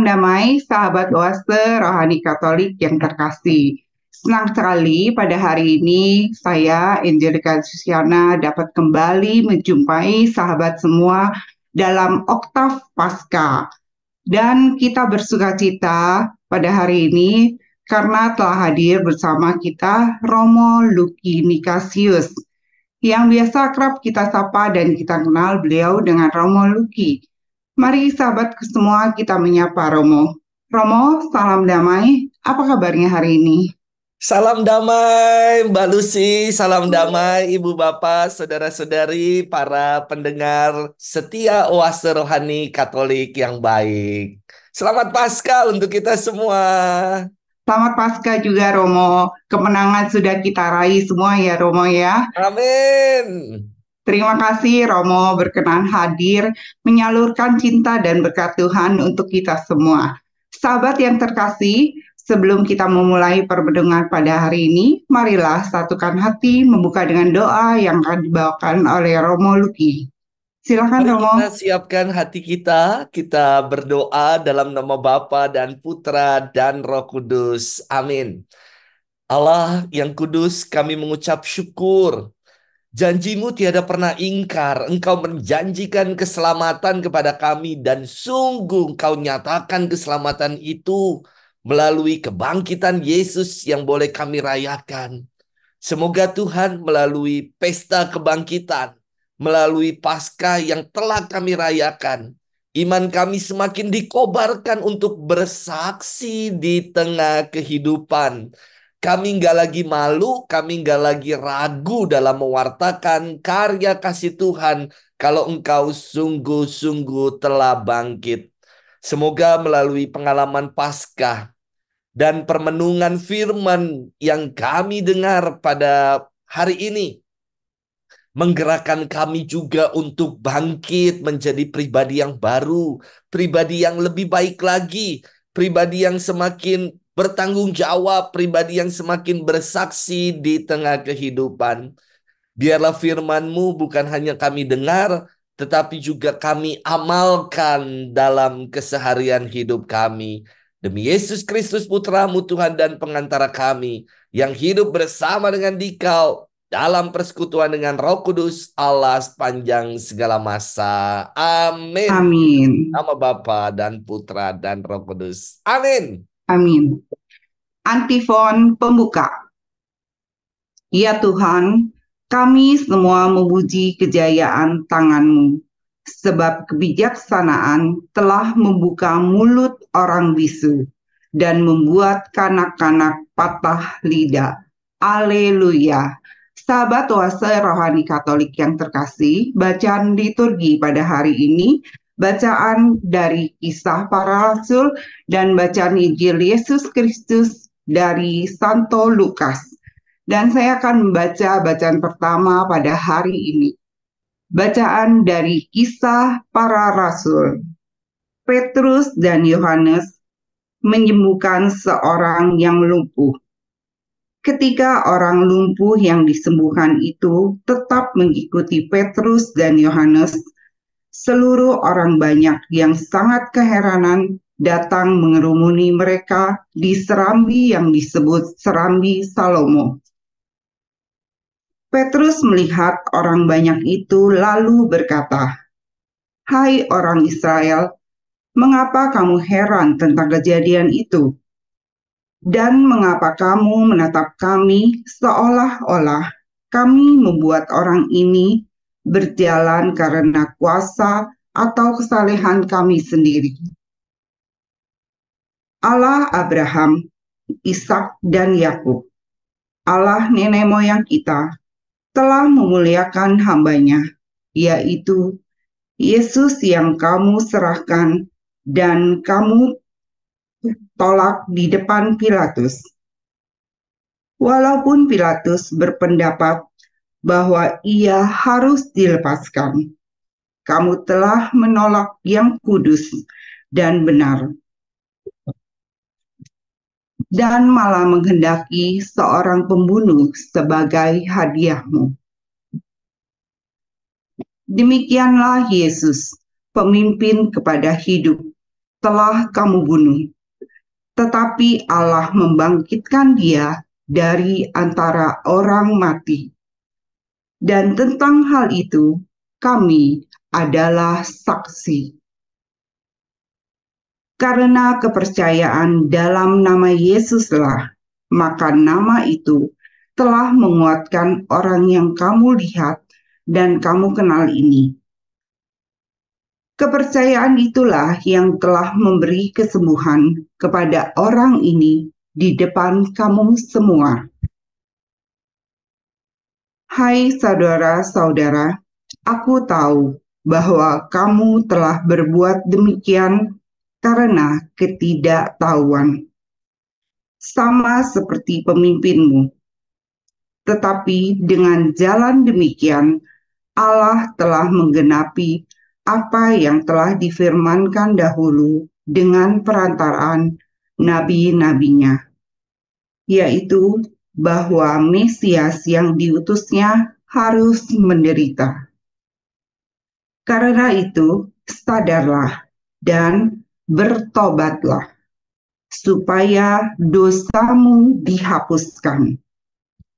damai, sahabat oase rohani Katolik yang terkasih. Senang sekali pada hari ini saya, Angelika Susiana, dapat kembali menjumpai sahabat semua dalam Oktav Paskah. Dan kita bersukacita pada hari ini karena telah hadir bersama kita Romo Lucky Nikasius, yang biasa akrab kita sapa dan kita kenal beliau dengan Romo Lucky. Mari sahabat semua kita menyapa Romo. Romo, salam damai. Apa kabarnya hari ini? Salam damai Mbak Lucy, salam damai Ibu Bapak, saudara-saudari, para pendengar setia Oase Rohani Katolik yang baik. Selamat Paskah untuk kita semua. Selamat Paskah juga Romo. Kemenangan sudah kita raih semua ya Romo ya. Amin. Terima kasih Romo berkenan hadir menyalurkan cinta dan berkat Tuhan untuk kita semua. Sahabat yang terkasih, sebelum kita memulai perbedungan pada hari ini, marilah satukan hati membuka dengan doa yang akan dibawakan oleh Romo Lucky. Silakan Mari Romo. kita siapkan hati kita berdoa dalam nama Bapa dan Putra dan Roh Kudus. Amin. Allah yang kudus, kami mengucap syukur. Janjimu tiada pernah ingkar. Engkau menjanjikan keselamatan kepada kami dan sungguh engkau nyatakan keselamatan itu melalui kebangkitan Yesus yang boleh kami rayakan. Semoga Tuhan melalui pesta kebangkitan, melalui Paskah yang telah kami rayakan, iman kami semakin dikobarkan untuk bersaksi di tengah kehidupan. Kami nggak lagi malu, kami nggak lagi ragu dalam mewartakan karya kasih Tuhan kalau engkau sungguh-sungguh telah bangkit. Semoga melalui pengalaman Paskah dan permenungan firman yang kami dengar pada hari ini menggerakkan kami juga untuk bangkit menjadi pribadi yang baru, pribadi yang lebih baik lagi, pribadi yang semakin bertanggung jawab, pribadi yang semakin bersaksi di tengah kehidupan. Biarlah firman-Mu bukan hanya kami dengar, tetapi juga kami amalkan dalam keseharian hidup kami. Demi Yesus Kristus Putra-Mu Tuhan dan pengantara kami, yang hidup bersama dengan Dikau, dalam persekutuan dengan Roh Kudus, Allah sepanjang segala masa. Amin. Amin. Nama Bapa dan Putra dan Roh Kudus. Amin. Amin. Antifon pembuka. Ya Tuhan, kami semua memuji kejayaan tangan-Mu, sebab kebijaksanaan telah membuka mulut orang bisu dan membuat kanak-kanak patah lidah. Haleluya. Sahabat oase rohani Katolik yang terkasih, bacaan liturgi pada hari ini, bacaan dari Kisah Para Rasul dan bacaan Injil Yesus Kristus dari Santo Lukas. Dan saya akan membaca bacaan pertama pada hari ini. Bacaan dari Kisah Para Rasul. Petrus dan Yohanes menyembuhkan seorang yang lumpuh. Ketika orang lumpuh yang disembuhkan itu tetap mengikuti Petrus dan Yohanes, seluruh orang banyak yang sangat keheranan datang mengerumuni mereka di serambi yang disebut Serambi Salomo. Petrus melihat orang banyak itu lalu berkata, "Hai orang Israel, mengapa kamu heran tentang kejadian itu? Dan mengapa kamu menatap kami seolah-olah kami membuat orang ini berjalan karena kuasa atau kesalehan kami sendiri? Allah Abraham, Ishak, dan Yakub, Allah nenek moyang kita, telah memuliakan hambanya, yaitu Yesus yang kamu serahkan dan kamu tolak di depan Pilatus. Walaupun Pilatus berpendapat bahwa ia harus dilepaskan, kamu telah menolak yang kudus dan benar, dan malah menghendaki seorang pembunuh sebagai hadiahmu. Demikianlah Yesus, pemimpin kepada hidup, telah kamu bunuh, tetapi Allah membangkitkan dia dari antara orang mati. Dan tentang hal itu, kami adalah saksi. Karena kepercayaan dalam nama Yesuslah, maka nama itu telah menguatkan orang yang kamu lihat dan kamu kenal ini. Kepercayaan itulah yang telah memberi kesembuhan kepada orang ini di depan kamu semua. Hai saudara-saudara, aku tahu bahwa kamu telah berbuat demikian karena ketidaktahuan, sama seperti pemimpinmu. Tetapi dengan jalan demikian, Allah telah menggenapi apa yang telah difirmankan dahulu dengan perantaraan nabi-nabinya, yaitu bahwa Mesias yang diutusnya harus menderita. Karena itu, sadarlah dan bertobatlah, supaya dosamu dihapuskan,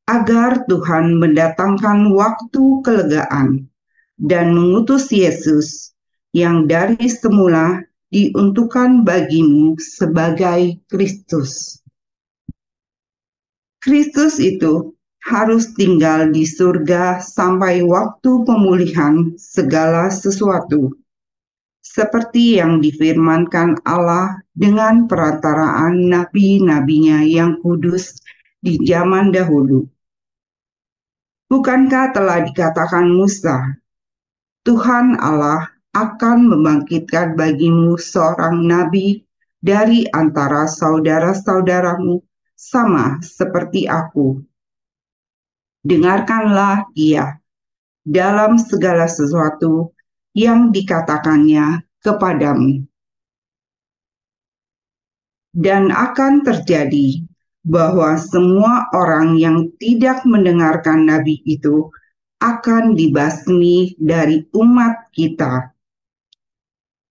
agar Tuhan mendatangkan waktu kelegaan dan mengutus Yesus yang dari semula diuntukkan bagimu sebagai Kristus. Kristus itu harus tinggal di surga sampai waktu pemulihan segala sesuatu, seperti yang difirmankan Allah dengan perantaraan nabi-nabinya yang kudus di zaman dahulu. Bukankah telah dikatakan Musa, Tuhan Allah akan membangkitkan bagimu seorang nabi dari antara saudara-saudaramu, sama seperti aku. Dengarkanlah dia dalam segala sesuatu yang dikatakannya kepadamu. Dan akan terjadi bahwa semua orang yang tidak mendengarkan nabi itu akan dibasmi dari umat kita.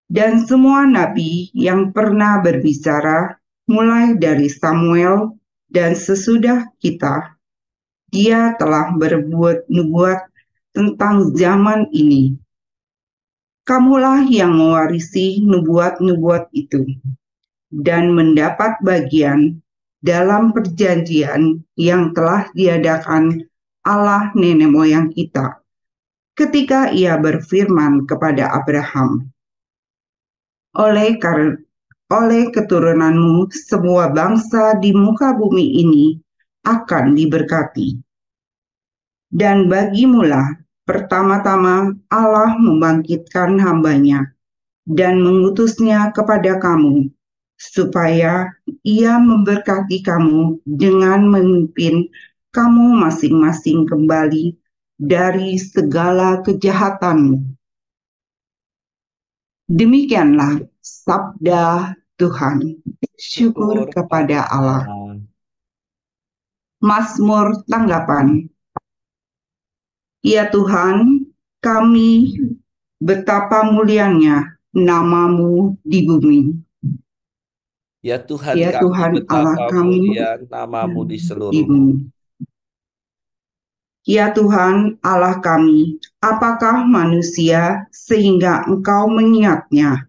Dan semua nabi yang pernah berbicara, mulai dari Samuel dan sesudah kita, dia telah berbuat nubuat tentang zaman ini. Kamulah yang mewarisi nubuat-nubuat itu dan mendapat bagian dalam perjanjian yang telah diadakan Allah nenek moyang kita ketika ia berfirman kepada Abraham, oleh keturunanmu semua bangsa di muka bumi ini akan diberkati. Dan bagimulah pertama-tama Allah membangkitkan hambanya dan mengutusnya kepada kamu, supaya ia memberkati kamu dengan memimpin kamu masing-masing kembali dari segala kejahatanmu. Demikianlah sabda Tuhan. Syukur kepada Allah. Mazmur tanggapan. Ya Tuhan, kami betapa mulianya namamu di bumi. Ya Tuhan, Ya kami Tuhan Allah betapa kami mulia namamu di di seluruh bumi. bumi. Ya Tuhan Allah kami, apakah manusia sehingga Engkau mengingatnya?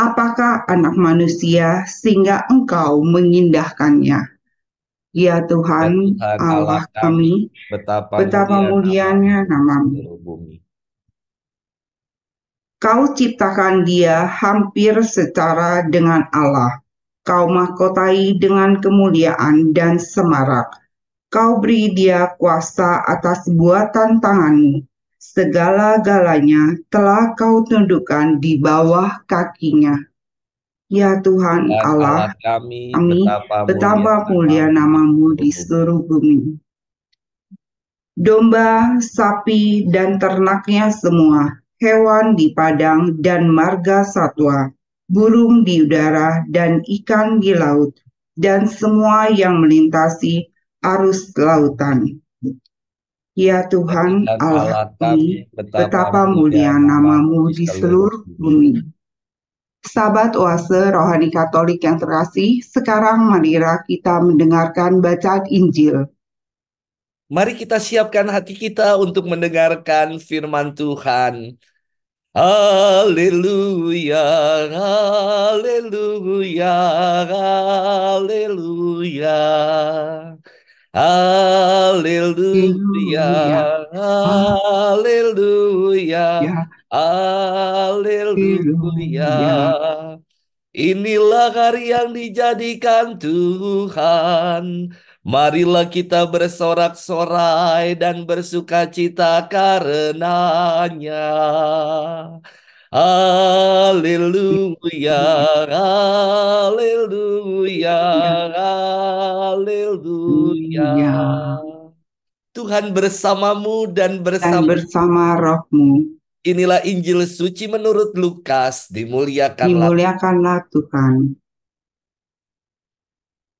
Apakah anak manusia sehingga Engkau mengindahkannya? Ya Ya Tuhan Tuhan Allah kami, betapa betapa mulianya mulianya namamu di namamu. seluruh bumi. Kau ciptakan dia hampir secara dengan Allah. Kau mahkotai dengan kemuliaan dan semarak. Kau beri dia kuasa atas buatan tanganmu. Segala-galanya telah kau tundukkan di bawah kakinya. Ya Tuhan Dan Allah, kami kami betapa mulia namamu di seluruh bumi. Domba, sapi, dan ternaknya semua, hewan di padang dan marga satwa, burung di udara dan ikan di laut, dan semua yang melintasi arus lautan. Ya Tuhan Dan Allah kami, betapa mulia mulia namamu di seluruh bumi. Sahabat oase rohani Katolik yang terkasih, sekarang marilah kita mendengarkan bacaan Injil. Mari kita siapkan hati kita untuk mendengarkan firman Tuhan. Haleluya, haleluya, haleluya. Haleluya, Haleluya, haleluya, haleluya. haleluya. Inilah hari yang dijadikan Tuhan. Marilah kita bersorak-sorai dan bersukacita karenanya. Haleluya, haleluya, haleluya. Haleluya. Tuhan bersamamu dan Dan bersama. bersama rohmu, Inilah Injil suci menurut Lukas. Dimuliakanlah. dimuliakanlah Tuhan.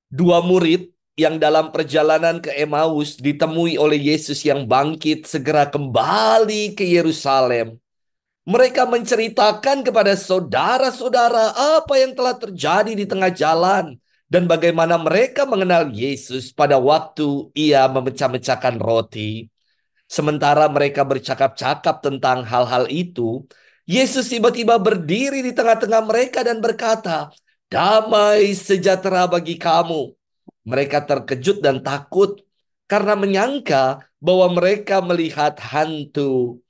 Dua murid yang dalam perjalanan ke Emmaus ditemui oleh Yesus yang bangkit segera kembali ke Yerusalem. Mereka menceritakan kepada saudara-saudara apa yang telah terjadi di tengah jalan dan bagaimana mereka mengenal Yesus pada waktu ia memecah-mecahkan roti. Sementara mereka bercakap-cakap tentang hal-hal itu, Yesus tiba-tiba berdiri di tengah-tengah mereka dan berkata, "Damai sejahtera bagi kamu." Mereka terkejut dan takut karena menyangka bahwa mereka melihat hantu.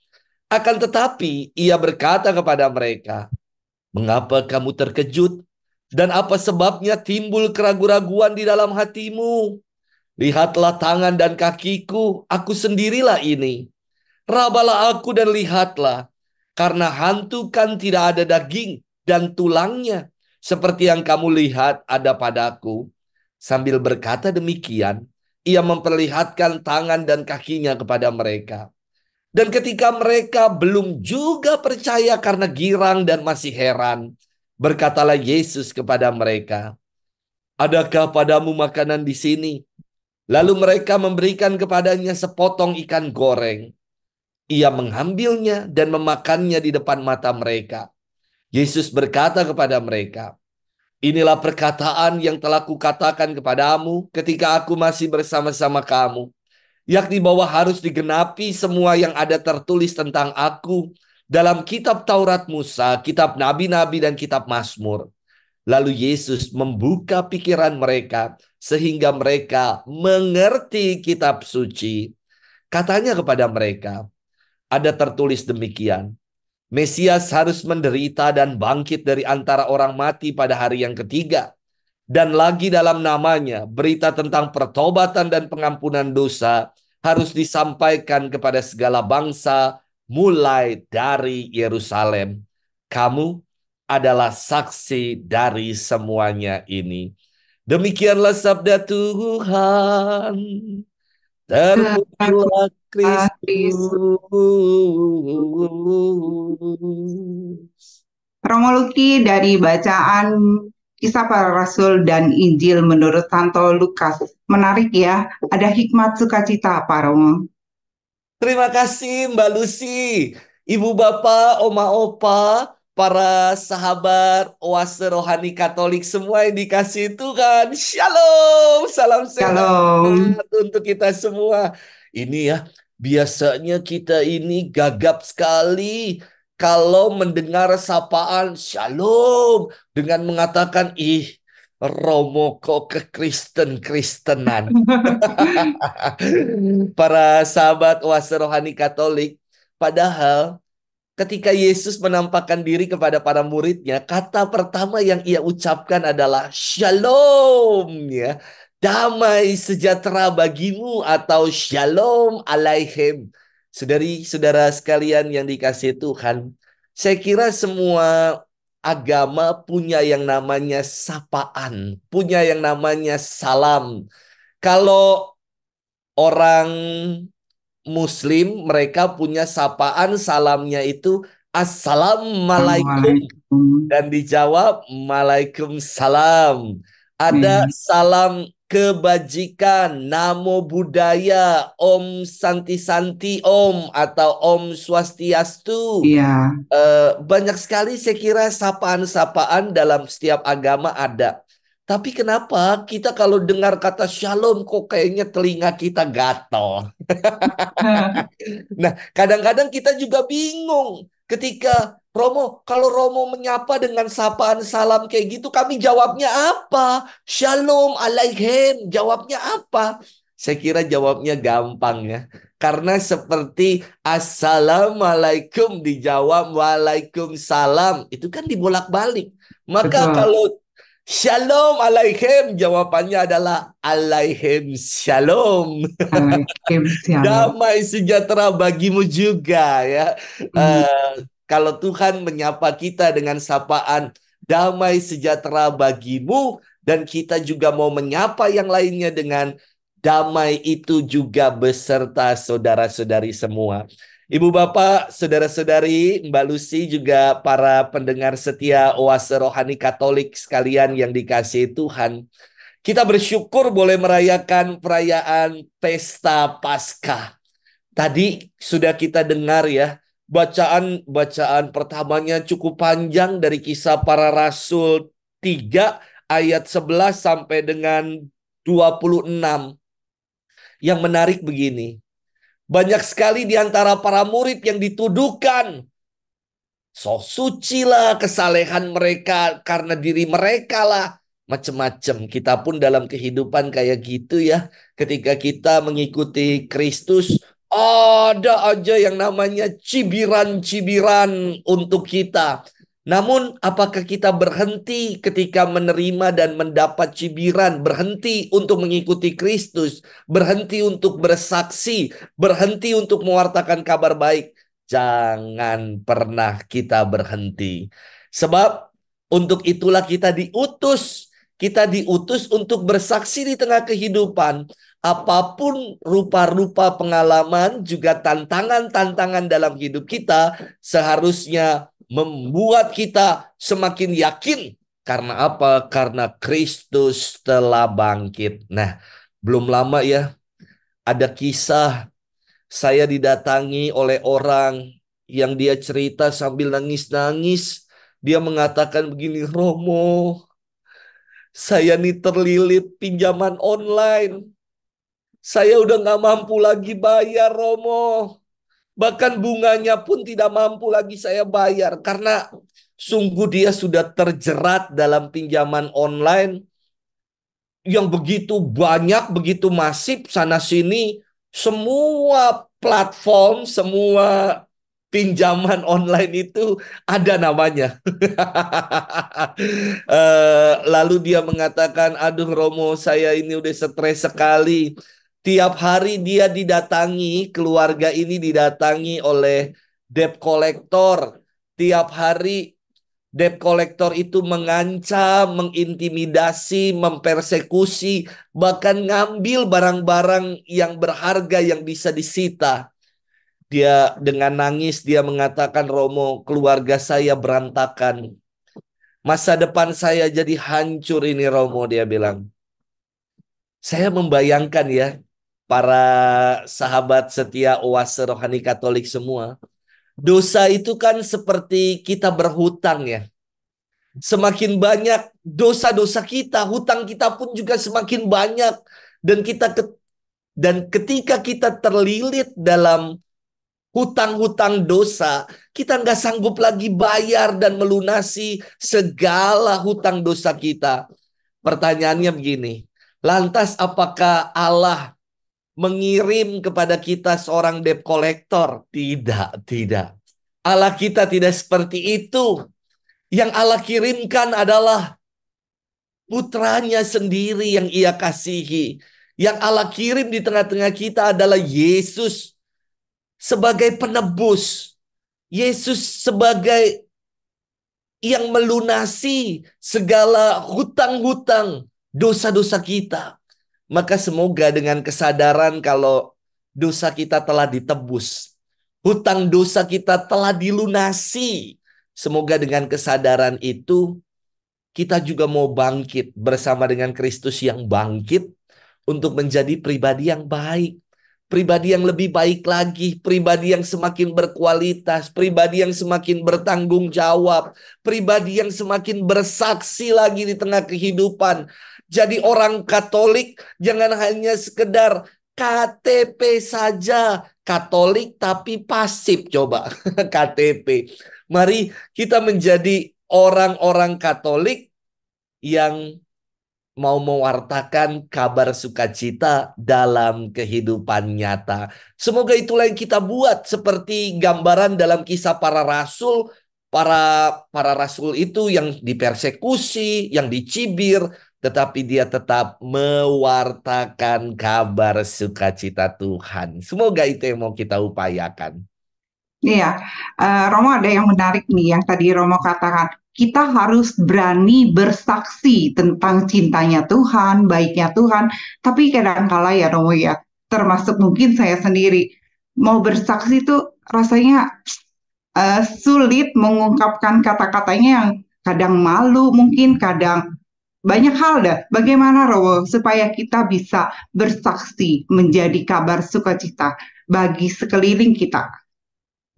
Akan tetapi ia berkata kepada mereka, "Mengapa kamu terkejut? Dan apa sebabnya timbul keraguan-raguan di dalam hatimu? Lihatlah tangan dan kakiku, aku sendirilah ini. Rabalah aku dan lihatlah, karena hantu kan tidak ada daging dan tulangnya, seperti yang kamu lihat ada padaku." Sambil berkata demikian, ia memperlihatkan tangan dan kakinya kepada mereka. Dan ketika mereka belum juga percaya karena girang dan masih heran, berkatalah Yesus kepada mereka, "Adakah padamu makanan di sini?" Lalu mereka memberikan kepadanya sepotong ikan goreng. Ia mengambilnya dan memakannya di depan mata mereka. Yesus berkata kepada mereka, "Inilah perkataan yang telah kukatakan kepadamu ketika aku masih bersama-sama kamu, yakni bahwa harus digenapi semua yang ada tertulis tentang aku dalam kitab Taurat Musa, kitab Nabi-Nabi, dan kitab Mazmur." Lalu Yesus membuka pikiran mereka sehingga mereka mengerti kitab suci. Katanya kepada mereka, "Ada tertulis demikian, Mesias harus menderita dan bangkit dari antara orang mati pada hari yang ketiga. Dan lagi dalam namanya, berita tentang pertobatan dan pengampunan dosa harus disampaikan kepada segala bangsa mulai dari Yerusalem. Kamu adalah saksi dari semuanya ini." Demikianlah sabda Tuhan. Terpujilah Kristus. Kristus. Romo Luki dari bacaan Kisah Para Rasul dan Injil menurut Santo Lukas. Menarik ya, ada hikmat sukacita Pak Romo. Terima kasih Mbak Lucy, Ibu Bapak, Oma Opa, para sahabat oase rohani Katolik semua yang dikasih Tuhan. Shalom, salam sehat Shalom. untuk kita semua. Ini ya, biasanya kita ini gagap sekali kalau mendengar sapaan Shalom dengan mengatakan, "Ih, Romo kok ke-Kristen-Kristenan." Para sahabat oase rohani Katolik, padahal ketika Yesus menampakkan diri kepada para muridnya, kata pertama yang ia ucapkan adalah Shalom, ya. Damai sejahtera bagimu atau Shalom Aleichem. Saudari-saudara sekalian yang dikasihi Tuhan, saya kira semua agama punya yang namanya sapaan, punya yang namanya salam. Kalau orang Muslim, mereka punya sapaan salamnya itu Assalamualaikum, Assalamualaikum. dan dijawab Waalaikumsalam. Ada Ya, salam kebajikan, namo buddhaya, om santi santi om, atau om swastiastu. Iya, Banyak sekali saya kira sapaan-sapaan dalam setiap agama ada. Tapi kenapa kita kalau dengar kata shalom kok kayaknya telinga kita gatal? Nah, kadang-kadang kita juga bingung ketika Romo, kalau Romo menyapa dengan sapaan salam kayak gitu, kami jawabnya apa? Shalom Aleichem, jawabnya apa? Saya kira jawabnya gampang ya. Karena seperti Assalamualaikum dijawab Waalaikumsalam. Itu kan dibolak-balik. Maka betul. kalau Shalom Aleichem, jawabannya adalah Aleichem Shalom. Waalaikumsalam. Damai sejahtera bagimu juga ya. Hmm, Kalau Tuhan menyapa kita dengan sapaan damai sejahtera bagimu, dan kita juga mau menyapa yang lainnya dengan damai itu juga beserta saudara-saudari semua. Ibu bapak, saudara-saudari, Mbak Lucy, juga para pendengar setia Oase Rohani Katolik sekalian yang dikasihi Tuhan. Kita bersyukur boleh merayakan perayaan Pesta Paskah. Tadi sudah kita dengar ya, bacaan pertamanya cukup panjang dari Kisah Para Rasul 3 ayat 11 sampai dengan 26. Yang menarik begini, banyak sekali di antara para murid yang dituduhkan so suci lah, kesalehan mereka karena diri mereka lah. Macam-macam. Kita pun dalam kehidupan kayak gitu ya. Ketika kita mengikuti Kristus, ada aja yang namanya cibiran-cibiran untuk kita. Namun apakah kita berhenti ketika menerima dan mendapat cibiran? Berhenti untuk mengikuti Kristus. Berhenti untuk bersaksi. Berhenti untuk mewartakan kabar baik. Jangan pernah kita berhenti. Sebab untuk itulah kita diutus. Kita diutus untuk bersaksi di tengah kehidupan. Apapun rupa-rupa pengalaman, juga tantangan-tantangan dalam hidup kita, seharusnya membuat kita semakin yakin. Karena apa? Karena Kristus telah bangkit. Nah, belum lama ya, ada kisah saya didatangi oleh orang yang dia cerita sambil nangis-nangis. Dia mengatakan begini, Romo, saya nih terlilit pinjaman online. Saya udah nggak mampu lagi bayar, Romo. Bahkan bunganya pun tidak mampu lagi saya bayar. Karena sungguh dia sudah terjerat dalam pinjaman online yang begitu banyak, begitu masif sana-sini. Semua platform, semua pinjaman online itu ada namanya. Lalu dia mengatakan, aduh Romo, saya ini udah stres sekali. Tiap hari dia didatangi, keluarga ini didatangi oleh debt collector. Tiap hari debt collector itu mengancam, mengintimidasi, mempersekusi, bahkan ngambil barang-barang yang berharga yang bisa disita. Dia dengan nangis dia mengatakan, Romo, keluarga saya berantakan. Masa depan saya jadi hancur ini, Romo, dia bilang. Saya membayangkan ya, para sahabat setia Oase Rohani Katolik semua. Dosa itu kan seperti kita berhutang ya. Semakin banyak dosa-dosa kita, hutang kita pun juga semakin banyak. Dan ketika kita terlilit dalam hutang-hutang dosa, kita nggak sanggup lagi bayar dan melunasi segala hutang dosa kita. Pertanyaannya begini, lantas apakah Allah mengirim kepada kita seorang debt collector? Tidak, tidak. Allah kita tidak seperti itu. Yang Allah kirimkan adalah putranya sendiri yang ia kasihi. Yang Allah kirim di tengah-tengah kita adalah Yesus sebagai penebus. Yesus sebagai yang melunasi segala hutang-hutang dosa-dosa kita. Maka semoga dengan kesadaran kalau dosa kita telah ditebus, hutang dosa kita telah dilunasi. Semoga dengan kesadaran itu kita juga mau bangkit bersama dengan Kristus yang bangkit. untuk menjadi pribadi yang baik. Pribadi yang lebih baik lagi, pribadi yang semakin berkualitas, pribadi yang semakin bertanggung jawab, pribadi yang semakin bersaksi lagi di tengah kehidupan. Jadi orang Katolik jangan hanya sekedar KTP saja, Katolik tapi pasif, coba KTP. Mari kita menjadi orang-orang Katolik yang mau mewartakan kabar sukacita dalam kehidupan nyata. Semoga itulah yang kita buat, seperti gambaran dalam kisah para rasul. Para rasul itu yang dipersekusi, yang dicibir, tetapi dia tetap mewartakan kabar sukacita Tuhan. Semoga itu yang mau kita upayakan. Iya, Romo ada yang menarik nih yang tadi Romo katakan. Kita harus berani bersaksi tentang cintanya Tuhan, baiknya Tuhan. Tapi kadang-kala ya Romo ya, termasuk mungkin saya sendiri, mau bersaksi itu rasanya sulit mengungkapkan kata-katanya yang kadang malu, mungkin kadang banyak hal dah. Bagaimana Romo supaya kita bisa bersaksi menjadi kabar sukacita bagi sekeliling kita?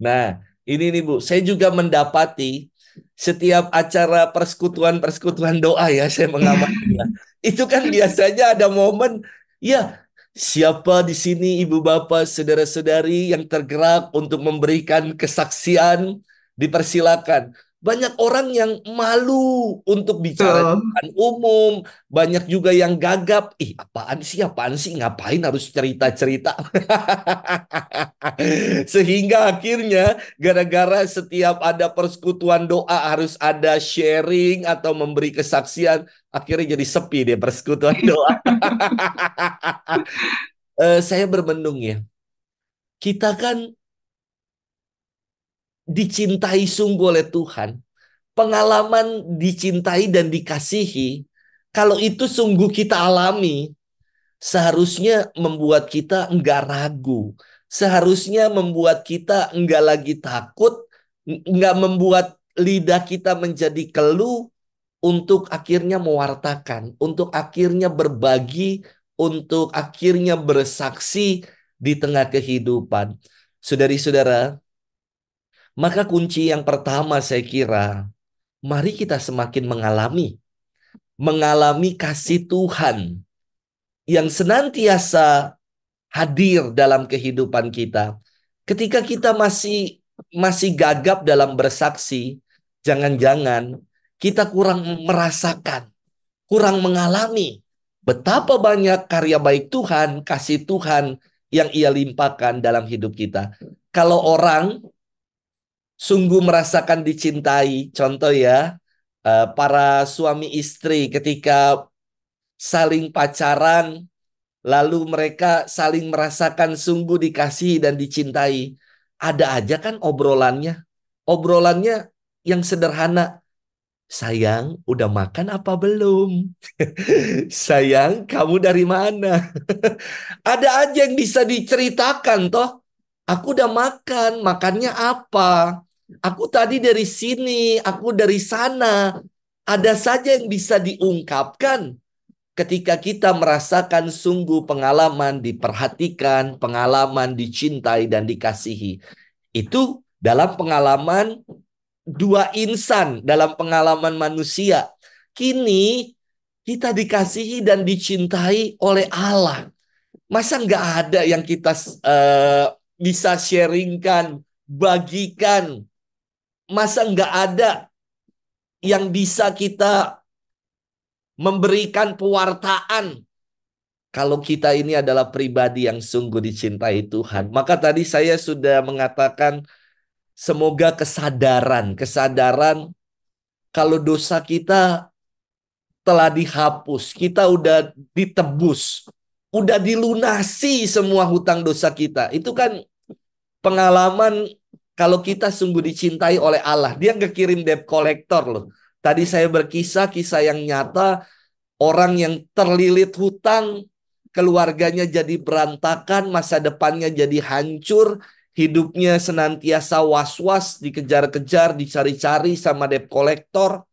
Nah, ini nih Bu, saya juga mendapati setiap acara persekutuan-persekutuan doa ya, saya mengamatinya. Itu kan biasanya ada momen, ya, siapa di sini ibu bapak, saudara-saudari yang tergerak untuk memberikan kesaksian, dipersilakan. Banyak orang yang malu untuk bicara di Tuh. depan umum, banyak juga yang gagap. Ih, apaan sih, ngapain harus cerita-cerita. Sehingga akhirnya gara-gara setiap ada persekutuan doa harus ada sharing atau memberi kesaksian, akhirnya jadi sepi deh persekutuan doa. Saya bermenung ya. Kita kan dicintai sungguh oleh Tuhan. Pengalaman dicintai dan dikasihi, kalau itu sungguh kita alami, seharusnya membuat kita enggak ragu. Seharusnya membuat kita enggak lagi takut, enggak membuat lidah kita menjadi keluh untuk akhirnya mewartakan, untuk akhirnya berbagi, untuk akhirnya bersaksi di tengah kehidupan. Saudari-saudara, maka kunci yang pertama saya kira, mari kita semakin mengalami kasih Tuhan yang senantiasa hadir dalam kehidupan kita. Ketika kita masih gagap dalam bersaksi, jangan-jangan kita kurang merasakan, kurang mengalami betapa banyak karya baik Tuhan, kasih Tuhan yang Ia limpahkan dalam hidup kita. Kalau orang sungguh merasakan dicintai, contoh ya, para suami istri ketika saling pacaran, lalu mereka saling merasakan sungguh dikasihi dan dicintai. Ada aja kan obrolannya. Obrolannya yang sederhana. Sayang, udah makan apa belum? Sayang, kamu dari mana? Ada aja yang bisa diceritakan toh. Aku udah makan, makannya apa? Aku tadi dari sini, aku dari sana. Ada saja yang bisa diungkapkan ketika kita merasakan sungguh pengalaman diperhatikan, pengalaman dicintai dan dikasihi. Itu dalam pengalaman dua insan, dalam pengalaman manusia. Kini kita dikasihi dan dicintai oleh Allah. Masa nggak ada yang kita bisa sharingkan, bagikan? Masa nggak ada yang bisa kita memberikan pewartaan? Kalau kita ini adalah pribadi yang sungguh dicintai Tuhan. Maka tadi saya sudah mengatakan semoga kesadaran kalau dosa kita telah dihapus, kita udah ditebus, udah dilunasi semua hutang dosa kita. Itu kan pengalaman kalau kita sungguh dicintai oleh Allah. Dia nggak kirim debt collector loh. Tadi saya kisah yang nyata, orang yang terlilit hutang, keluarganya jadi berantakan, masa depannya jadi hancur, hidupnya senantiasa was-was, dikejar-kejar, dicari-cari sama debt collector.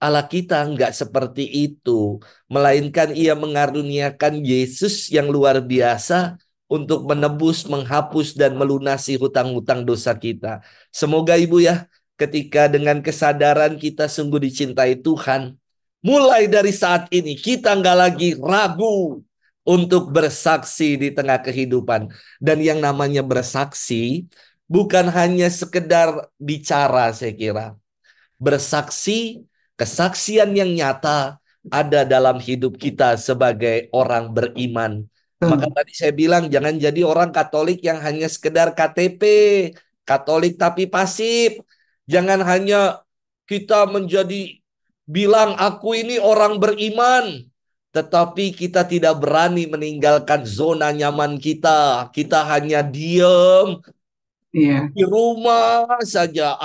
Allah kita nggak seperti itu. Melainkan ia mengaruniakan Yesus yang luar biasa untuk menebus, menghapus, dan melunasi hutang-hutang dosa kita. Semoga Ibu ya, ketika dengan kesadaran kita sungguh dicintai Tuhan, mulai dari saat ini kita nggak lagi ragu untuk bersaksi di tengah kehidupan. Dan yang namanya bersaksi bukan hanya sekedar bicara, saya kira. Bersaksi, kesaksian yang nyata ada dalam hidup kita sebagai orang beriman. Maka Betul. tadi saya bilang jangan jadi orang Katolik yang hanya sekedar KTP, Katolik tapi pasif. Jangan hanya kita menjadi bilang aku ini orang beriman, tetapi kita tidak berani meninggalkan zona nyaman kita. Kita hanya diam Iya. di rumah saja.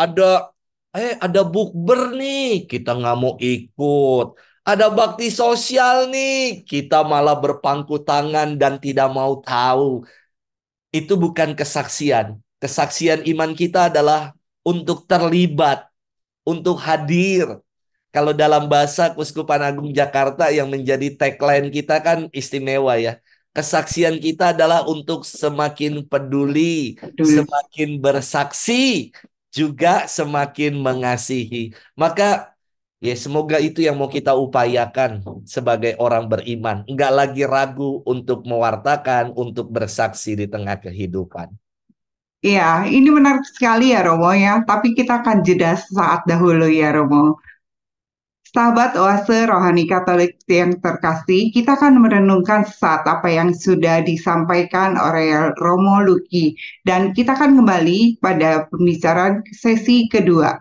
Ada bukber nih, kita nggak mau ikut. Ada bakti sosial nih, kita malah berpangku tangan dan tidak mau tahu. Itu bukan kesaksian. Kesaksian iman kita adalah untuk terlibat, untuk hadir. Kalau dalam bahasa Keuskupan Agung Jakarta yang menjadi tagline kita kan istimewa ya. Kesaksian kita adalah untuk semakin peduli, Peduli. semakin bersaksi, juga semakin mengasihi. Maka ya semoga itu yang mau kita upayakan sebagai orang beriman. Enggak lagi ragu untuk mewartakan, untuk bersaksi di tengah kehidupan. Iya, ini menarik sekali ya Romo ya, tapi kita akan jeda sesaat dahulu ya Romo. Sahabat Oase Rohani Katolik yang terkasih, kita akan merenungkan sesaat apa yang sudah disampaikan oleh Romo Luki. Dan kita akan kembali pada pembicaraan sesi kedua.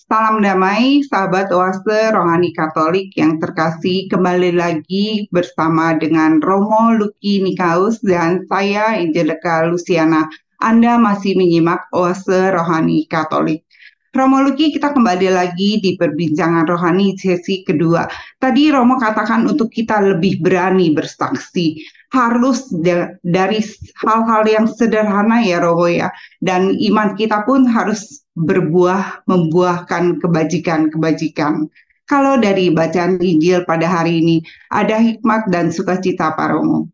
Salam damai, sahabat Oase Rohani Katolik yang terkasih, kembali lagi bersama dengan Romo Luki Nikaus dan saya Angelica Luciana. Anda masih menyimak Oase Rohani Katolik. Romo Luki, kita kembali lagi di perbincangan rohani sesi kedua. Tadi Romo katakan untuk kita lebih berani bersaksi. Harus dari hal-hal yang sederhana ya Romo ya. Dan iman kita pun harus membuahkan kebajikan-kebajikan. Kalau dari bacaan Injil pada hari ini, ada hikmat dan sukacita Pak Romo.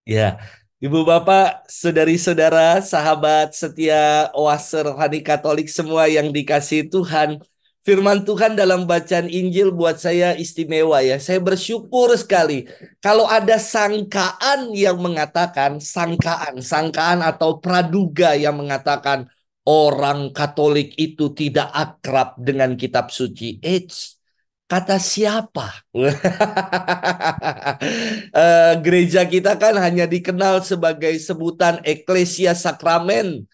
Ya, Ibu Bapak, saudari-saudara, sahabat setia Oase Rohani Katolik semua yang dikasihi Tuhan. Firman Tuhan dalam bacaan Injil buat saya istimewa ya. Saya bersyukur sekali kalau ada sangkaan yang mengatakan, sangkaan atau praduga yang mengatakan orang Katolik itu tidak akrab dengan kitab suci. Kata siapa? Gereja kita kan hanya dikenal sebagai sebutan Eklesia Sakramen.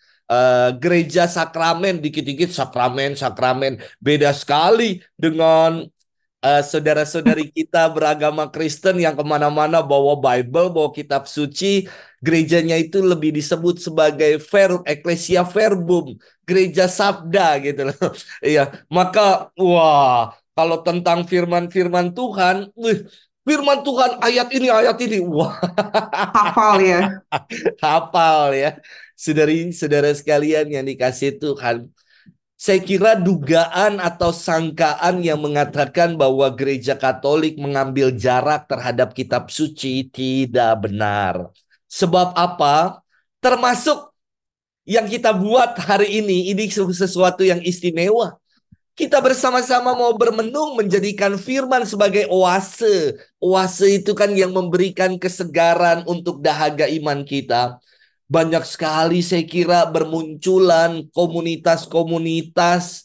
Gereja sakramen, dikit-dikit sakramen, sakramen. Beda sekali dengan saudara-saudari kita beragama Kristen yang kemana-mana bawa Bible, bawa kitab suci. Gerejanya itu lebih disebut sebagai Eklesia Verbum, gereja sabda gitu loh. Iya, maka wah, kalau tentang firman-firman Tuhan, firman Tuhan ayat ini, wah, Hafal ya. hafal ya. Saudari-saudara sekalian yang dikasih Tuhan, saya kira dugaan atau sangkaan yang mengatakan bahwa gereja Katolik mengambil jarak terhadap kitab suci tidak benar. Sebab apa? Termasuk yang kita buat hari ini sesuatu yang istimewa. Kita bersama-sama mau bermenung menjadikan firman sebagai oase. Oase itu kan yang memberikan kesegaran untuk dahaga iman kita. Banyak sekali saya kira bermunculan komunitas-komunitas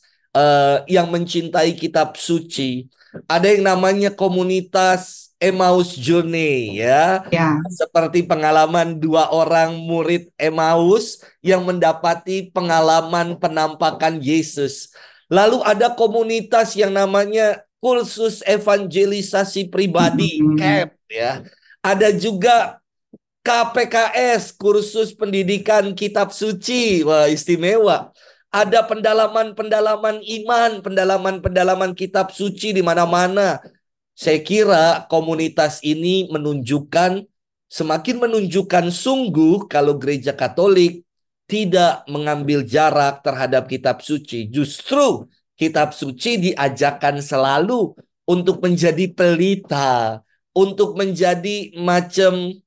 yang mencintai kitab suci. Ada yang namanya komunitas Emmaus Journey ya. Ya, Seperti pengalaman dua orang murid Emmaus yang mendapati pengalaman penampakan Yesus. Lalu ada komunitas yang namanya kursus evangelisasi pribadi, mm, CAP ya. Ada juga KPKS, kursus pendidikan kitab suci. Wah, istimewa. Ada pendalaman-pendalaman iman, pendalaman-pendalaman kitab suci di mana-mana. Saya kira komunitas ini semakin menunjukkan sungguh kalau gereja Katolik tidak mengambil jarak terhadap kitab suci. Justru kitab suci diajarkan selalu untuk menjadi pelita, untuk menjadi macam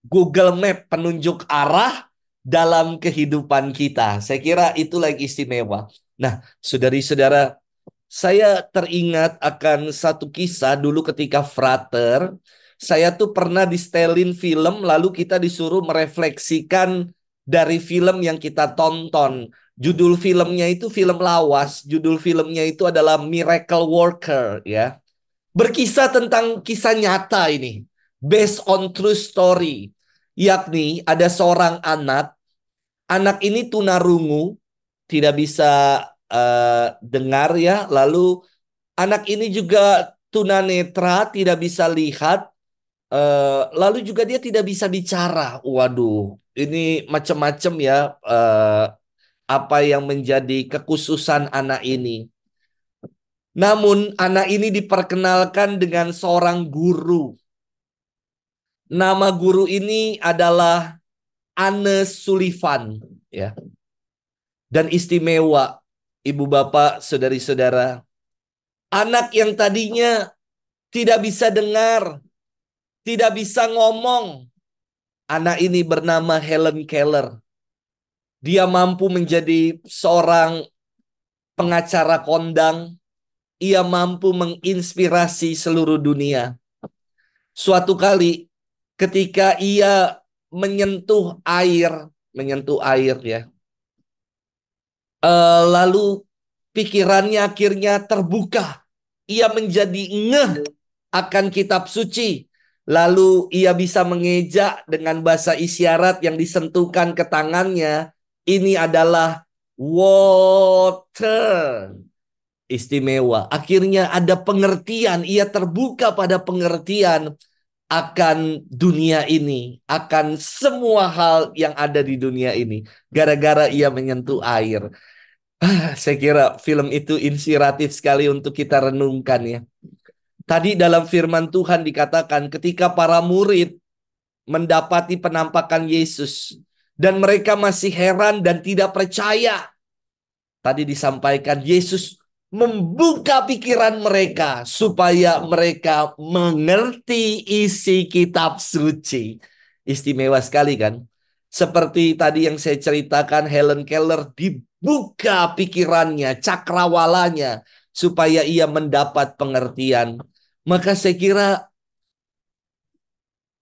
Google Map penunjuk arah dalam kehidupan kita. Saya kira itulah yang istimewa. Nah, saudari-saudara, saya teringat akan satu kisah dulu ketika frater. Saya tuh pernah distelin film, lalu kita disuruh merefleksikan dari film yang kita tonton. Judul filmnya itu film lawas. Judul filmnya itu adalah Miracle Worker, ya. Berkisah tentang kisah nyata ini. Based on true story. Yakni ada seorang anak. Anak ini tunarungu. Tidak bisa dengar ya. Lalu anak ini juga tunanetra. Tidak bisa lihat. Lalu juga dia tidak bisa bicara. Waduh. Ini macam-macam ya. Apa yang menjadi kekhususan anak ini. Namun anak ini diperkenalkan dengan seorang guru. Nama guru ini adalah Anne Sullivan, ya. Dan istimewa, ibu bapak, saudari-saudara. Anak yang tadinya tidak bisa dengar, tidak bisa ngomong. Anak ini bernama Helen Keller. Dia mampu menjadi seorang pengacara kondang. Ia mampu menginspirasi seluruh dunia. Suatu kali ketika ia menyentuh air ya. Lalu pikirannya akhirnya terbuka. Ia menjadi ngeh akan kitab suci. Lalu ia bisa mengeja dengan bahasa isyarat yang disentuhkan ke tangannya. Ini adalah water. Istimewa. Akhirnya ada pengertian. Ia terbuka pada pengertian akan dunia ini, akan semua hal yang ada di dunia ini, gara-gara ia menyentuh air. Saya kira film itu inspiratif sekali untuk kita renungkan ya. Tadi dalam firman Tuhan dikatakan ketika para murid mendapati penampakan Yesus dan mereka masih heran dan tidak percaya. Tadi disampaikan Yesus membuka pikiran mereka supaya mereka mengerti isi kitab suci. Istimewa sekali kan? Seperti tadi yang saya ceritakan, Helen Keller dibuka pikirannya, cakrawalanya supaya ia mendapat pengertian. Maka saya kira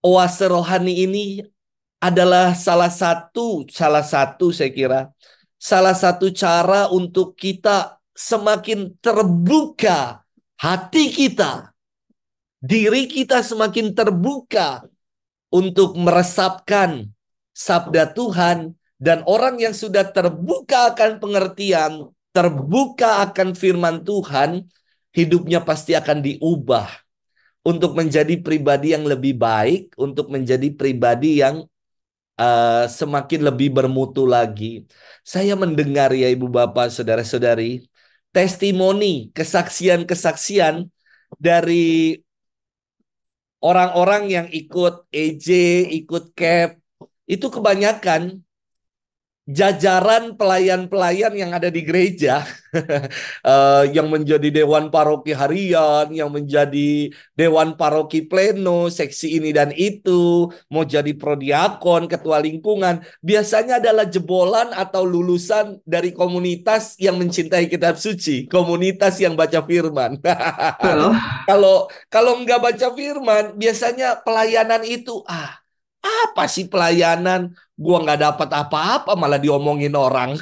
oase rohani ini adalah salah satu saya kira salah satu cara untuk kita semakin terbuka hati kita, diri kita semakin terbuka untuk meresapkan sabda Tuhan, dan orang yang sudah terbuka akan pengertian, terbuka akan firman Tuhan, hidupnya pasti akan diubah untuk menjadi pribadi yang lebih baik, untuk menjadi pribadi yang semakin lebih bermutu lagi. Saya mendengar ya ibu bapak saudara-saudari, testimoni, kesaksian-kesaksian dari orang-orang yang ikut EJ, ikut CAP, itu kebanyakan jajaran pelayan-pelayan yang ada di gereja, yang menjadi dewan paroki harian, yang menjadi dewan paroki pleno, seksi ini dan itu, mau jadi prodiakon, ketua lingkungan, biasanya adalah jebolan atau lulusan dari komunitas yang mencintai kitab suci, komunitas yang baca firman. Betul. Kalau kalau nggak baca firman, biasanya pelayanan itu apa sih pelayanan? Gua nggak dapat apa-apa, malah diomongin orang.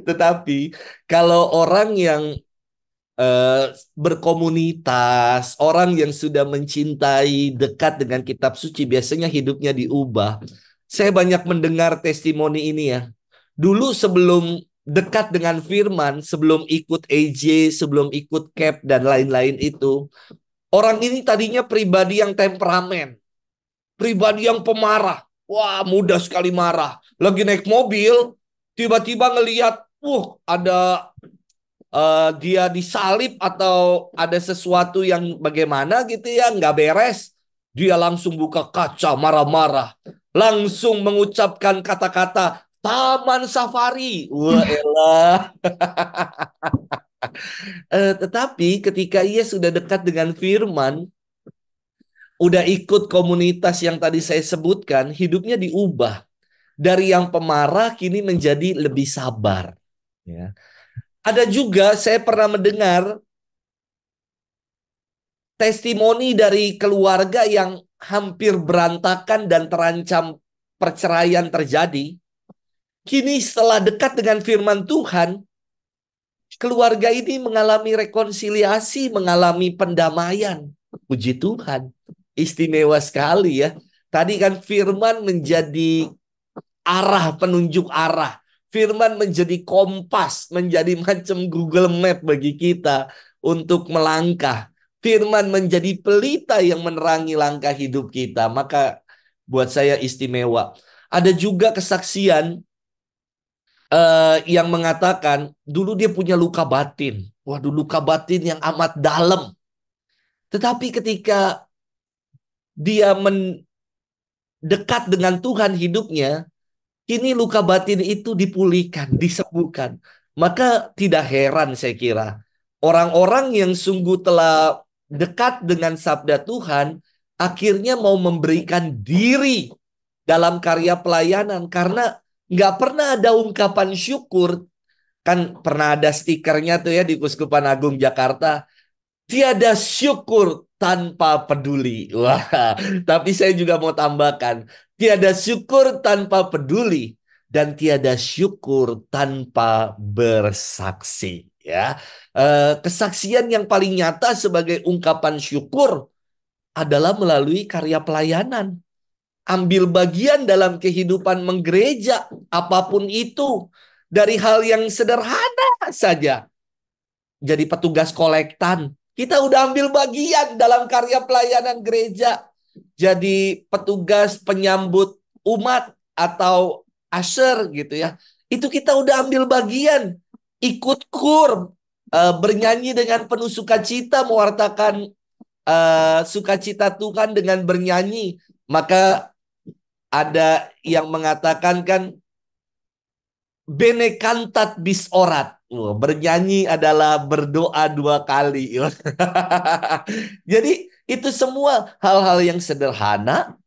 Tetapi kalau orang yang eh, berkomunitas, orang yang sudah mencintai dekat dengan kitab suci, biasanya hidupnya diubah. Saya banyak mendengar testimoni ini ya. Dulu sebelum dekat dengan firman, sebelum ikut AJ, sebelum ikut CAP dan lain-lain itu, orang ini tadinya pribadi yang temperamen, pribadi yang pemarah. Wah, mudah sekali marah. Lagi naik mobil, tiba-tiba ngelihat, ada dia disalib atau ada sesuatu yang bagaimana gitu ya, nggak beres, dia langsung buka kaca marah-marah, langsung mengucapkan kata-kata taman safari. Wah elah. Tetapi ketika ia sudah dekat dengan firman, udah ikut komunitas yang tadi saya sebutkan, hidupnya diubah. Dari yang pemarah kini menjadi lebih sabar. Ya. Ada juga saya pernah mendengar testimoni dari keluarga yang hampir berantakan dan terancam perceraian terjadi. Kini setelah dekat dengan firman Tuhan, keluarga ini mengalami rekonsiliasi, mengalami pendamaian. Puji Tuhan. Istimewa sekali ya. Tadi kan firman menjadi arah, penunjuk arah. Firman menjadi kompas, menjadi macam Google Map bagi kita untuk melangkah. Firman menjadi pelita yang menerangi langkah hidup kita. Maka buat saya istimewa. Ada juga kesaksian yang mengatakan dulu dia punya luka batin. Waduh, luka batin yang amat dalam. Tetapi ketika dia mendekat dengan Tuhan hidupnya, kini luka batin itu dipulihkan, disembuhkan. Maka tidak heran saya kira. Orang-orang yang sungguh telah dekat dengan sabda Tuhan, akhirnya mau memberikan diri dalam karya pelayanan. Karena nggak pernah ada ungkapan syukur. Kan pernah ada stikernya tuh ya di Kuskupan Agung Jakarta. Tiada syukur tanpa peduli. Wah, tapi saya juga mau tambahkan. Tiada syukur tanpa peduli. Dan tiada syukur tanpa bersaksi. Ya, kesaksian yang paling nyata sebagai ungkapan syukur adalah melalui karya pelayanan. Ambil bagian dalam kehidupan menggereja, apapun itu. Dari hal yang sederhana saja. Jadi petugas kolektan. Kita udah ambil bagian dalam karya pelayanan gereja. Jadi petugas penyambut umat atau usher gitu ya. Itu kita udah ambil bagian. Ikut kur. Bernyanyi dengan penuh sukacita. Mewartakan sukacita Tuhan dengan bernyanyi. Maka ada yang mengatakan kan bene cantat bis orat. Bernyanyi adalah berdoa 2 kali. Jadi itu semua hal-hal yang sederhana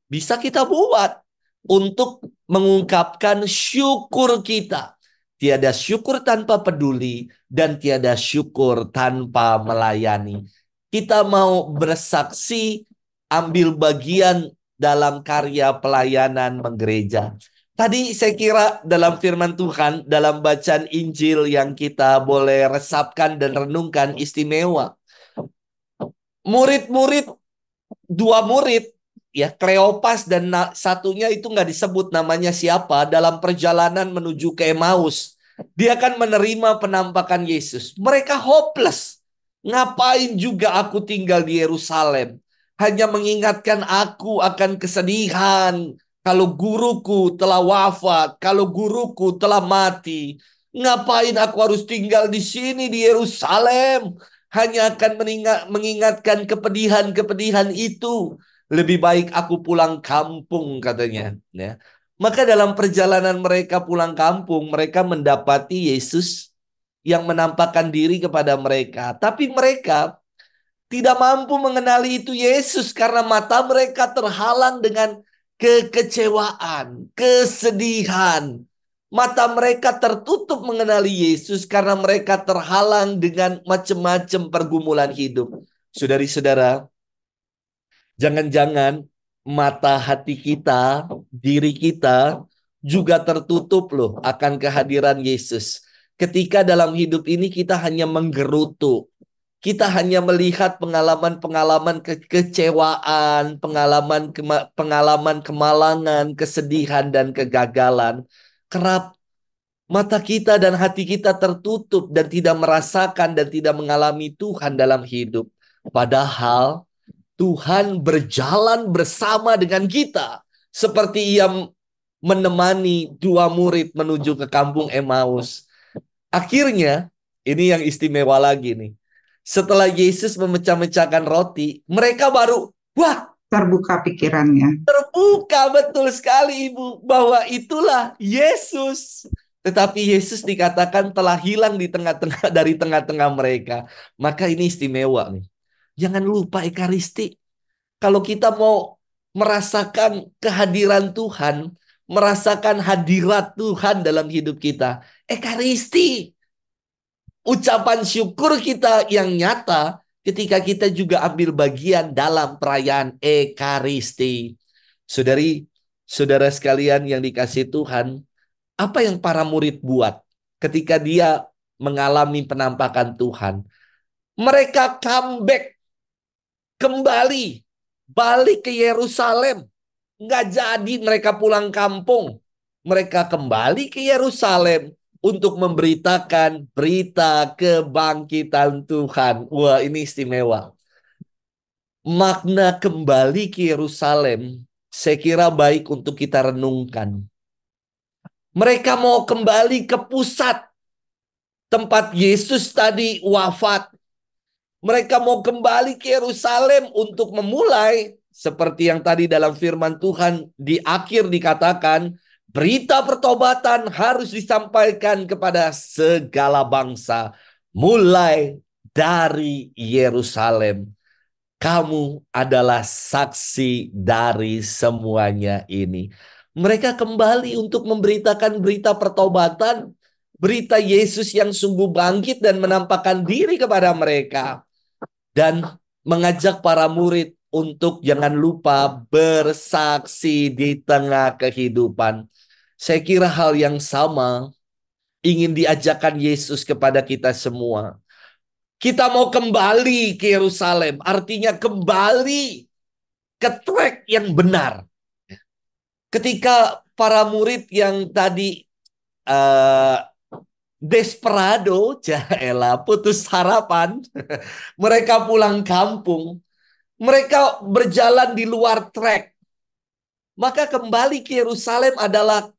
bisa kita buat untuk mengungkapkan syukur kita. Tiada syukur tanpa peduli dan tiada syukur tanpa melayani. Kita mau bersaksi, ambil bagian dalam karya pelayanan menggereja. Tadi saya kira dalam firman Tuhan, dalam bacaan Injil yang kita boleh resapkan dan renungkan istimewa. Murid-murid, 2 murid, ya Kleopas dan satunya itu nggak disebut namanya siapa, dalam perjalanan menuju ke Emmaus. Dia akan menerima penampakan Yesus. Mereka hopeless. Ngapain juga aku tinggal di Yerusalem? Hanya mengingatkan aku akan kesedihan. Kalau guruku telah wafat, kalau guruku telah mati, ngapain aku harus tinggal di sini di Yerusalem? Hanya akan mengingatkan kepedihan-kepedihan itu. Lebih baik aku pulang kampung katanya. Ya. Maka dalam perjalanan mereka pulang kampung, mereka mendapati Yesus yang menampakkan diri kepada mereka. Tapi mereka tidak mampu mengenali itu Yesus karena mata mereka terhalang dengan kekecewaan, kesedihan. Mata mereka tertutup mengenali Yesus karena mereka terhalang dengan macam-macam pergumulan hidup. Saudari-saudara, jangan-jangan mata hati kita, diri kita juga tertutup loh akan kehadiran Yesus. Ketika dalam hidup ini kita hanya menggerutu, kita hanya melihat pengalaman-pengalaman kekecewaan, pengalaman kemalangan, kesedihan dan kegagalan. Kerap mata kita dan hati kita tertutup dan tidak merasakan dan tidak mengalami Tuhan dalam hidup. Padahal Tuhan berjalan bersama dengan kita. Seperti ia menemani 2 murid menuju ke kampung Emmaus. Akhirnya Ini yang istimewa lagi nih. Setelah Yesus memecah-mecahkan roti, mereka baru, wah, Terbuka pikirannya. terbuka betul sekali Ibu, bahwa itulah Yesus. Tetapi Yesus dikatakan telah hilang di tengah-tengah dari tengah-tengah mereka. Maka ini istimewa nih. Jangan lupa Ekaristi. Kalau kita mau merasakan kehadiran Tuhan, merasakan hadirat Tuhan dalam hidup kita, Ekaristi, ucapan syukur kita yang nyata ketika kita juga ambil bagian dalam perayaan Ekaristi. Saudari, saudara sekalian yang dikasihi Tuhan, apa yang para murid buat ketika dia mengalami penampakan Tuhan? Mereka comeback, kembali, balik ke Yerusalem. Nggak jadi mereka pulang kampung. Mereka kembali ke Yerusalem untuk memberitakan berita kebangkitan Tuhan. Wah, ini istimewa. Makna kembali ke Yerusalem, saya kira baik untuk kita renungkan. Mereka mau kembali ke pusat tempat Yesus tadi wafat. Mereka mau kembali ke Yerusalem untuk memulai seperti yang tadi dalam firman Tuhan di akhir dikatakan, berita pertobatan harus disampaikan kepada segala bangsa mulai dari Yerusalem. Kamu adalah saksi dari semuanya ini. Mereka kembali untuk memberitakan berita pertobatan, berita Yesus yang sungguh bangkit dan menampakkan diri kepada mereka. Dan mengajak para murid untuk jangan lupa bersaksi di tengah kehidupan. Saya kira hal yang sama ingin diajarkan Yesus kepada kita semua. Kita mau kembali ke Yerusalem, artinya kembali ke track yang benar. Ketika para murid yang tadi uh, desperado, jahelah, putus harapan, mereka pulang kampung, mereka berjalan di luar track. Maka kembali ke Yerusalem adalah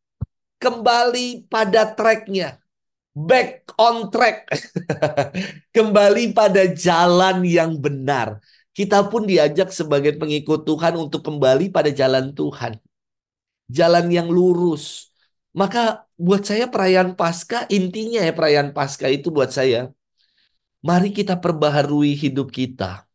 kembali pada tracknya. Back on track. Kembali pada jalan yang benar. Kita pun diajak sebagai pengikut Tuhan untuk kembali pada jalan Tuhan. Jalan yang lurus. Maka buat saya perayaan Paskah, intinya ya perayaan Paskah itu buat saya, mari kita perbaharui hidup kita.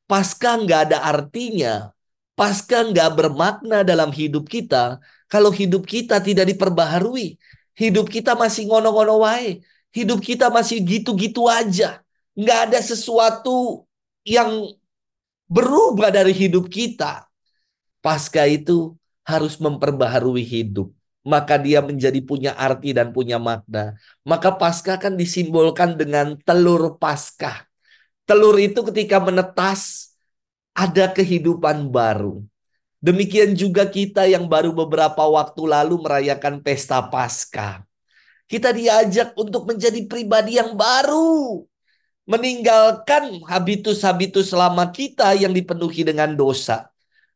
Paskah nggak ada artinya. Paskah nggak bermakna dalam hidup kita kalau hidup kita tidak diperbaharui. Hidup kita masih ngono-ngono wae. Hidup kita masih gitu-gitu aja. Nggak ada sesuatu yang berubah dari hidup kita. Paskah itu harus memperbaharui hidup. Maka dia menjadi punya arti dan punya makna. Maka Paskah kan disimbolkan dengan telur Paskah. Telur itu ketika menetas, ada kehidupan baru. Demikian juga kita yang baru beberapa waktu lalu merayakan pesta Paskah. Kita diajak untuk menjadi pribadi yang baru. Meninggalkan habitus-habitus lama kita yang dipenuhi dengan dosa.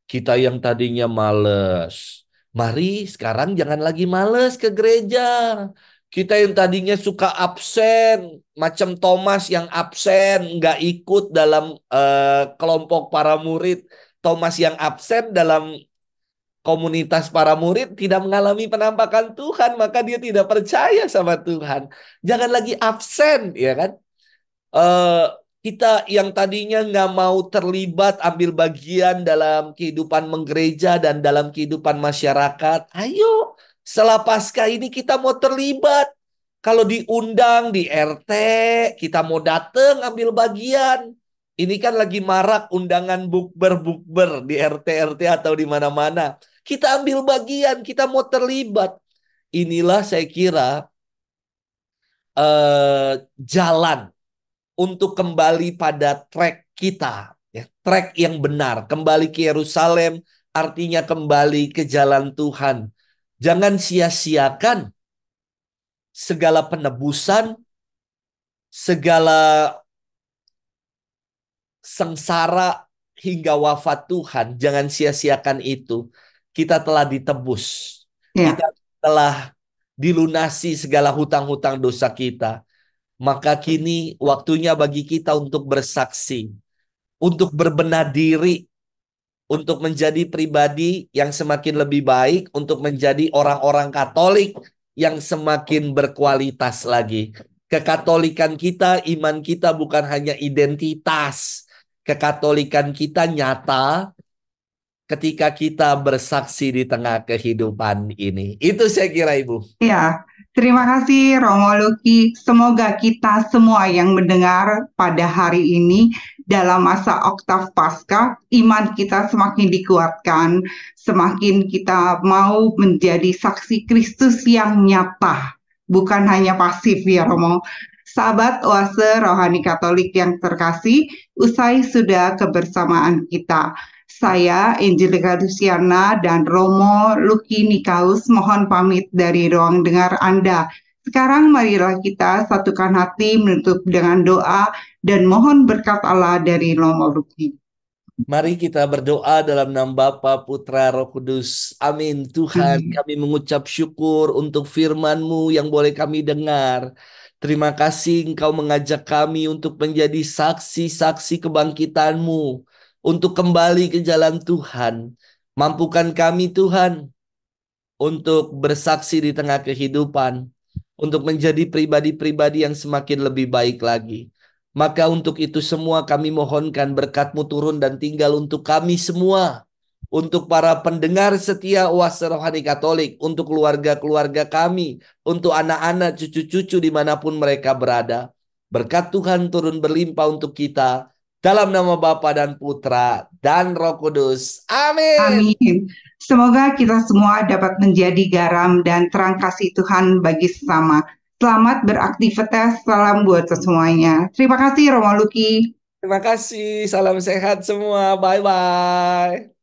Kita yang tadinya males. Mari sekarang jangan lagi males ke gereja. Kita yang tadinya suka absen, macam Thomas yang absen, nggak ikut dalam kelompok para murid. Thomas yang absen dalam komunitas para murid tidak mengalami penampakan Tuhan, maka dia tidak percaya sama Tuhan. Jangan lagi absen, ya kan? eh, kita yang tadinya nggak mau terlibat ambil bagian dalam kehidupan menggereja dan dalam kehidupan masyarakat, ayo setelah Paskah ini kita mau terlibat. Kalau diundang di RT, kita mau datang ambil bagian. Ini kan lagi marak undangan bukber-bukber di RT-RT atau di mana-mana. Kita ambil bagian, kita mau terlibat. Inilah saya kira jalan untuk kembali pada track kita, ya, track yang benar, kembali ke Yerusalem, artinya kembali ke jalan Tuhan. Jangan sia-siakan segala penebusan, segala sengsara hingga wafat Tuhan. Jangan sia-siakan itu. Kita telah ditebus. Ya, Kita telah dilunasi segala hutang-hutang dosa kita. Maka kini waktunya bagi kita untuk bersaksi, untuk berbenah diri, untuk menjadi pribadi yang semakin lebih baik, untuk menjadi orang-orang Katolik yang semakin berkualitas lagi. Kekatolikan kita, iman kita bukan hanya identitas. Kekatolikan kita nyata ketika kita bersaksi di tengah kehidupan ini. Itu saya kira, Ibu. Ya, terima kasih Romo Luki. Semoga kita semua yang mendengar pada hari ini dalam masa Oktav Paskah, iman kita semakin dikuatkan, semakin kita mau menjadi saksi Kristus yang nyata, bukan hanya pasif ya Romo. Sahabat Oase Rohani Katolik yang terkasih, usai sudah kebersamaan kita. Saya, Angelika Luciana, dan Romo Luki Nikaus mohon pamit dari ruang dengar Anda. Sekarang marilah kita satukan hati menutup dengan doa dan mohon berkat Allah dari Romo Luki. Mari kita berdoa dalam nama Bapa, Putra, Roh Kudus. Amin. Tuhan, Amin. kami mengucap syukur untuk firman-Mu yang boleh kami dengar. Terima kasih Engkau mengajak kami untuk menjadi saksi-saksi kebangkitan-Mu, untuk kembali ke jalan Tuhan. Mampukan kami Tuhan untuk bersaksi di tengah kehidupan, untuk menjadi pribadi-pribadi yang semakin lebih baik lagi. Maka untuk itu semua kami mohonkan berkat-Mu turun dan tinggal untuk kami semua, untuk para pendengar setia Oase Rohani Katolik, untuk keluarga-keluarga kami, untuk anak-anak, cucu-cucu dimanapun mereka berada. Berkat Tuhan turun berlimpah untuk kita, dalam nama Bapa dan Putra dan Roh Kudus. Amin. Amin. Semoga kita semua dapat menjadi garam dan terang kasih Tuhan bagi sesama. Selamat beraktivitas, salam buat semuanya. Terima kasih Romo Luki. Terima kasih, salam sehat semua. Bye-bye.